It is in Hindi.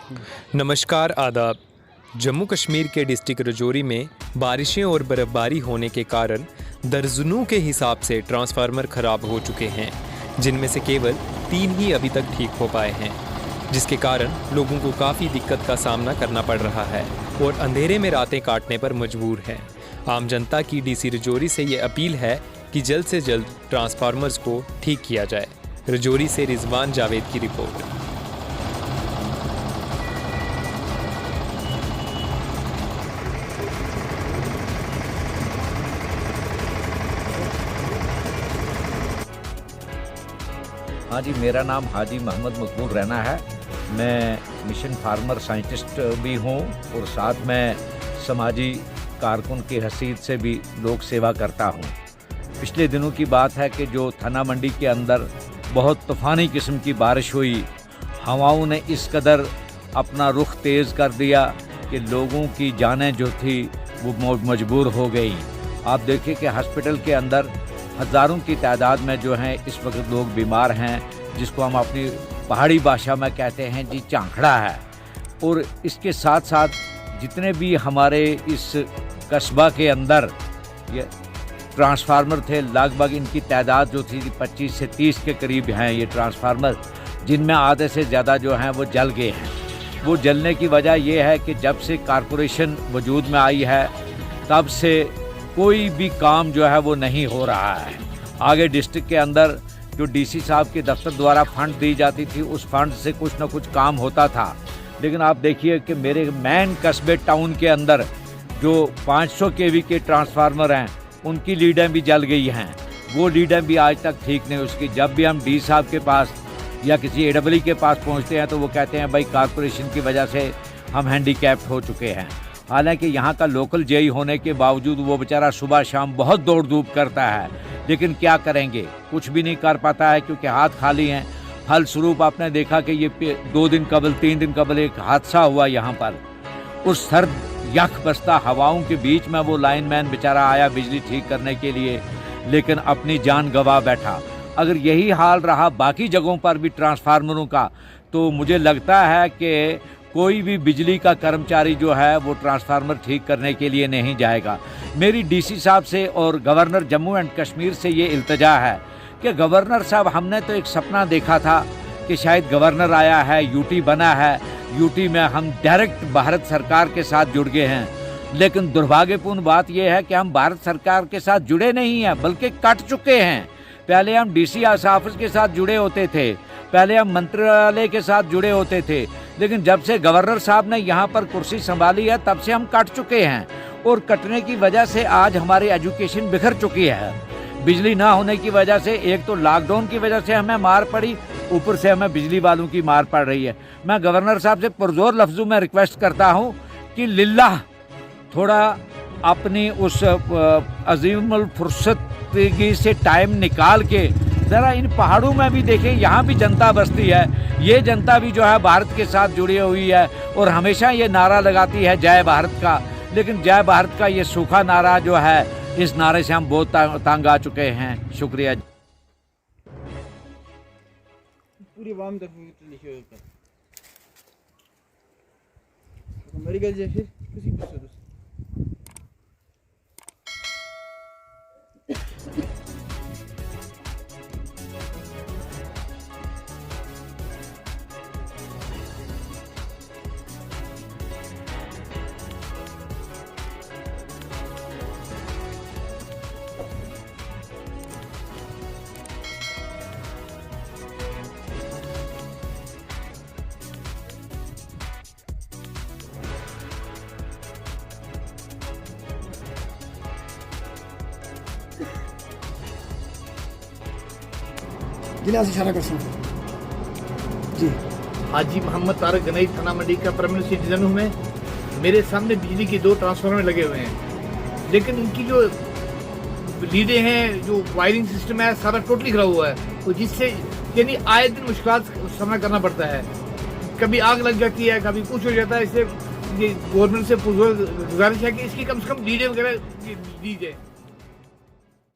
नमस्कार आदाब। जम्मू कश्मीर के डिस्ट्रिक्ट रजौरी में बारिशें और बर्फ़बारी होने के कारण दर्जनों के हिसाब से ट्रांसफार्मर ख़राब हो चुके हैं, जिनमें से केवल 3 ही अभी तक ठीक हो पाए हैं, जिसके कारण लोगों को काफ़ी दिक्कत का सामना करना पड़ रहा है और अंधेरे में रातें काटने पर मजबूर हैं। आम जनता की डीसी रजौरी से ये अपील है कि जल्द से जल्द ट्रांसफार्मर्स को ठीक किया जाए। रजौरी से रिजवान जावेद की रिपोर्ट। हाँ जी, मेरा नाम हाजी मोहम्मद मकबूल रैना है। मैं मिशन फार्मर साइंटिस्ट भी हूँ और साथ में समाजी कारकुन की हैसियत से भी लोक सेवा करता हूँ। पिछले दिनों की बात है कि जो थाना मंडी के अंदर बहुत तूफ़ानी किस्म की बारिश हुई, हवाओं ने इस कदर अपना रुख तेज़ कर दिया कि लोगों की जानें जो थी वो मजबूर हो गई। आप देखिए कि हॉस्पिटल के अंदर हज़ारों की तादाद में जो हैं इस वक्त लोग बीमार हैं, जिसको हम अपनी पहाड़ी भाषा में कहते हैं जी चांखड़ा है। और इसके साथ साथ जितने भी हमारे इस कस्बा के अंदर ये ट्रांसफार्मर थे, लगभग इनकी तादाद जो थी 25 से 30 के करीब हैं ये ट्रांसफार्मर, जिनमें आधे से ज़्यादा जो हैं वो जल गए हैं। वो जलने की वजह ये है कि जब से कारपोरेशन वजूद में आई है तब से कोई भी काम जो है वो नहीं हो रहा है। आगे डिस्ट्रिक्ट के अंदर जो डीसी साहब के दफ्तर द्वारा फंड दी जाती थी, उस फंड से कुछ ना कुछ काम होता था, लेकिन आप देखिए कि मेरे मेन कस्बे टाउन के अंदर जो 500 केवी के ट्रांसफार्मर हैं उनकी लीडें भी जल गई हैं। वो लीडें भी आज तक ठीक नहीं। उसकी जब भी हम डी साहब के पास या किसी एडब्ल्यू के पास पहुंचते हैं तो वो कहते हैं भाई कारपोरेशन की वजह से हम हैंडीकैप्ड हो चुके हैं। हालांकि यहाँ का लोकल जेई होने के बावजूद वो बेचारा सुबह शाम बहुत दौड़ धूप करता है, लेकिन क्या करेंगे, कुछ भी नहीं कर पाता है क्योंकि हाथ खाली हैं। फलस्वरूप आपने देखा कि ये 2 दिन कबल 3 दिन कबल एक हादसा हुआ यहाँ पर। उस सर्द यख बस्ता हवाओं के बीच में वो लाइनमैन बेचारा आया बिजली ठीक करने के लिए, लेकिन अपनी जान गंवा बैठा। अगर यही हाल रहा बाकी जगहों पर भी ट्रांसफार्मरों का, तो मुझे लगता है कि कोई भी बिजली का कर्मचारी जो है वो ट्रांसफार्मर ठीक करने के लिए नहीं जाएगा। मेरी डीसी साहब से और गवर्नर जम्मू एंड कश्मीर से ये इल्तजा है कि गवर्नर साहब, हमने तो एक सपना देखा था कि शायद गवर्नर आया है, यूटी बना है, यूटी में हम डायरेक्ट भारत सरकार के साथ जुड़ गए हैं। लेकिन दुर्भाग्यपूर्ण बात यह है कि हम भारत सरकार के साथ जुड़े नहीं हैं, बल्कि कट चुके हैं। पहले हम डीसी ऑफिस के साथ जुड़े होते थे, पहले हम मंत्रालय के साथ जुड़े होते थे, लेकिन जब से गवर्नर साहब ने यहाँ पर कुर्सी संभाली है तब से हम कट चुके हैं। और कटने की वजह से आज हमारी एजुकेशन बिखर चुकी है। बिजली ना होने की वजह से एक तो लॉकडाउन की वजह से हमें मार पड़ी, ऊपर से हमें बिजली वालों की मार पड़ रही है। मैं गवर्नर साहब से पुरजोर लफ्ज़ों में रिक्वेस्ट करता हूँ कि लिल्लाह थोड़ा अपनी उस अजीमुल फुर्सतगी से टाइम निकाल के ज़रा इन पहाड़ों में भी देखें, यहाँ भी जनता बसती है। ये जनता भी जो है भारत के साथ जुड़ी हुई है और हमेशा ये नारा लगाती है जय भारत का, लेकिन जय भारत का ये सूखा नारा जो है, इस नारे से हम बहुत तंग आ चुके हैं। शुक्रिया। पूरी आवाम तक लिखे हुए ऊपर मेरी गल जैसे किसी पूछो जिला से इशारा कर सकते जी। हाजी मोहम्मद तारक गनई थाना मंडी का परमानेंट सिटीजन हूँ मैं। मेरे सामने बिजली के 2 ट्रांसफार्मर लगे हुए हैं, लेकिन इनकी जो लीडें हैं, जो वायरिंग सिस्टम है, सारा टोटली खराब हुआ है, तो जिससे यानी आए दिन मुश्किल का सामना करना पड़ता है। कभी आग लग जाती है, कभी कुछ हो जाता है। इससे गवर्नमेंट से गुजारिश है कि इसकी कम से कम लीडें वगैरह दी जाए।